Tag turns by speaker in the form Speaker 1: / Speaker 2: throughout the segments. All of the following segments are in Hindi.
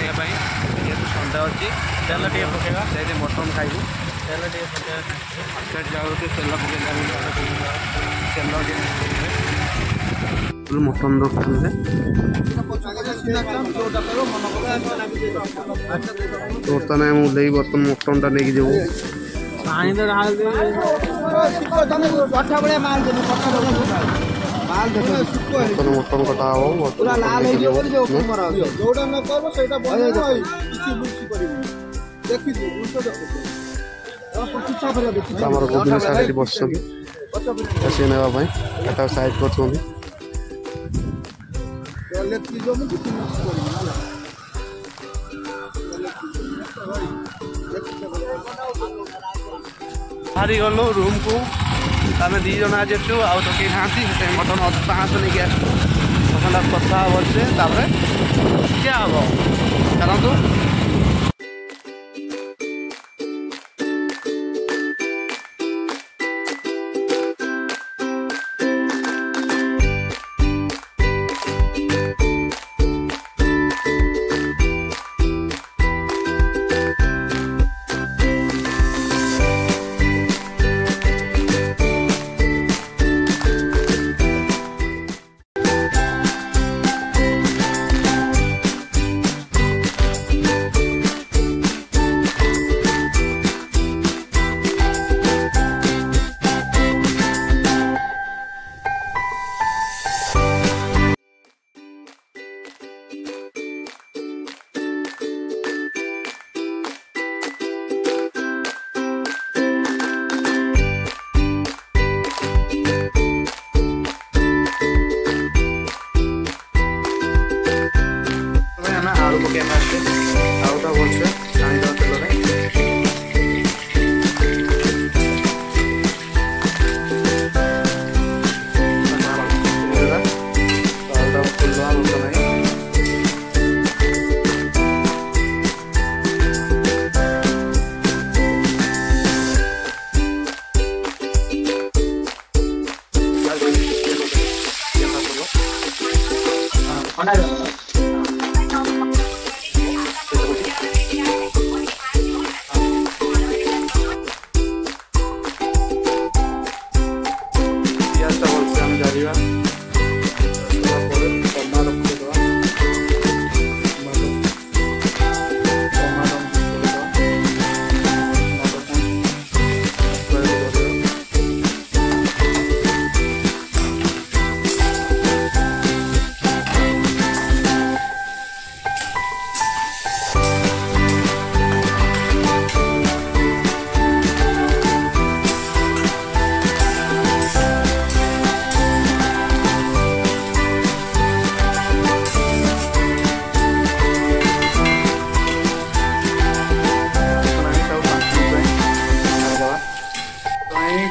Speaker 1: आने जेहतु संडे अच्छी तेल टे पकेगा से मटन खाइबू तेल टे पकेगा जाऊ तेल तेल मटन दुकान बर्तमान मुझे बर्तमान मटन टा नहीं जाऊ मटन कटा हम गोविंद साइड बस नापी साइड कर बाहरी गलु रूम को आम दी जन आज आउ तो कहीं ना मटन 500 नहीं गया मटन कथा हम से क्या हम चलतु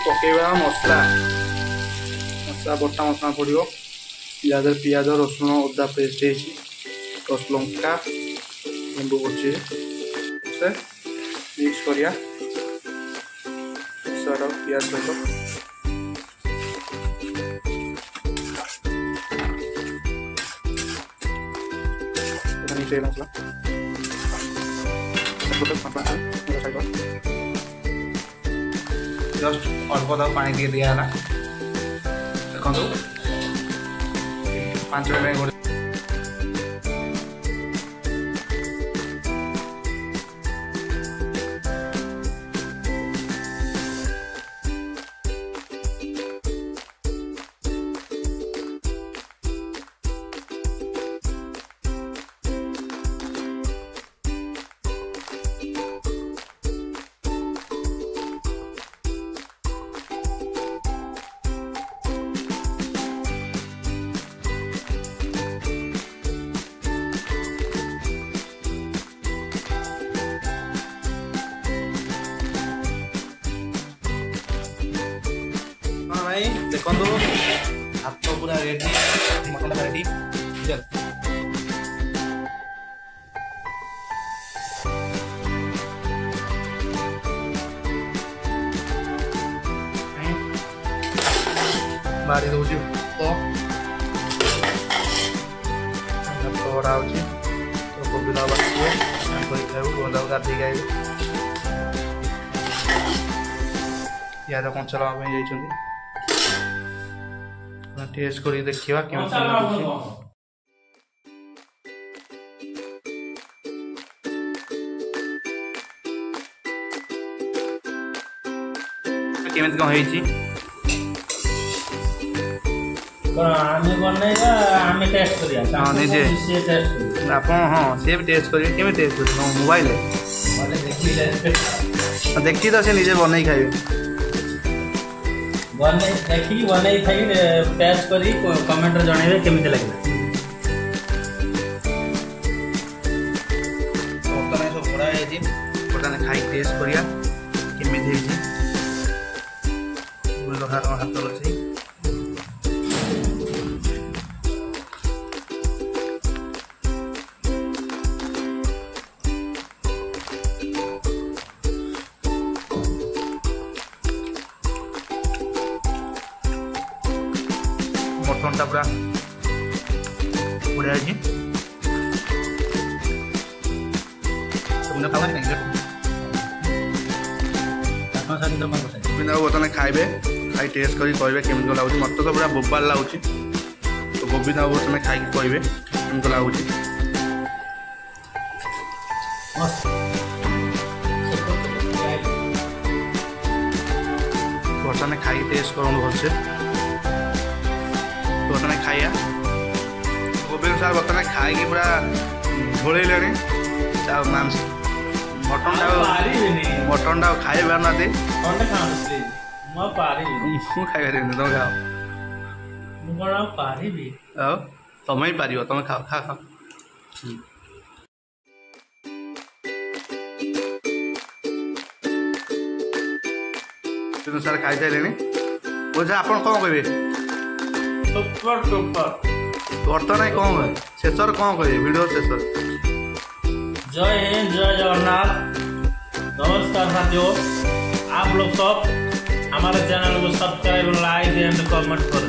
Speaker 1: पकेवा मसला मसला बटा मसला पड़ो पियाज रसुण अदा पेस्ट दस लंका लेंबू बचे मिक्स करिया पियाज सहित मसला जस्ट अल्प तक पानी टे दिगला देखो 5 मिनट देखो हाथ पूरा रेडी मटन रेडी चल बाड़ी दूसरी तो बड़ा हो କୋବି ନା ବାଟିବ କରି ଖାଇବୁ ଗନ୍ଧାକୁ ଗାଧେଇ ଖାଇବୁ। ପିଆଜ କଞ୍ଚା ଲଙ୍କା ପାଇଁ ଯାଇଛନ୍ତି टेस्ट कर देखा केମିତି कौन है
Speaker 2: आमे बनैबा आमे टेस्ट करिया हां निजे से टेस्ट करिया
Speaker 1: आपन हां से भी टेस्ट करिया केमे टेस्ट कर मोबाइल है
Speaker 2: माने देखि
Speaker 1: तो से निजे बनै खाइबे
Speaker 2: बनै देखि बनै खाइ टेस्ट करी कमेंट रे जणाइबे केमिते लागला
Speaker 1: ओतने सब बड़ा है जी ओतने खाइ टेस्ट करिया केमिते है जी बोलो हाथ लछि मटनटा पूरा बढ़िया है तुमने खावा नहीं बर्तमान खाइबे खाई टेस्ट करी कहबे केमन लागुची मत तो पूरा बोबाल लागुची तो गोभी ना बर्तमान खाई कहबे केमन लागुची बर्तमान खाई टेस्ट करूँ भलसे बर्तमान खाइया गोभी सार बर्तमान खाई पूरा झोल मांस मटन टा खाई पार ना खाई तुम खाओ तुम ही पार तुम खाओ खा खाओ सार खाई सारे बुझा आप कौन कहे बर्तमान कौन कहे शेषर कौन कहे वीडियो शेषर
Speaker 2: जय हिंद जय जगन्नाथ। नमस्कार साथियों, आप लोग सब हमारे चैनल को सब्सक्राइब लाइक एंड कमेंट कर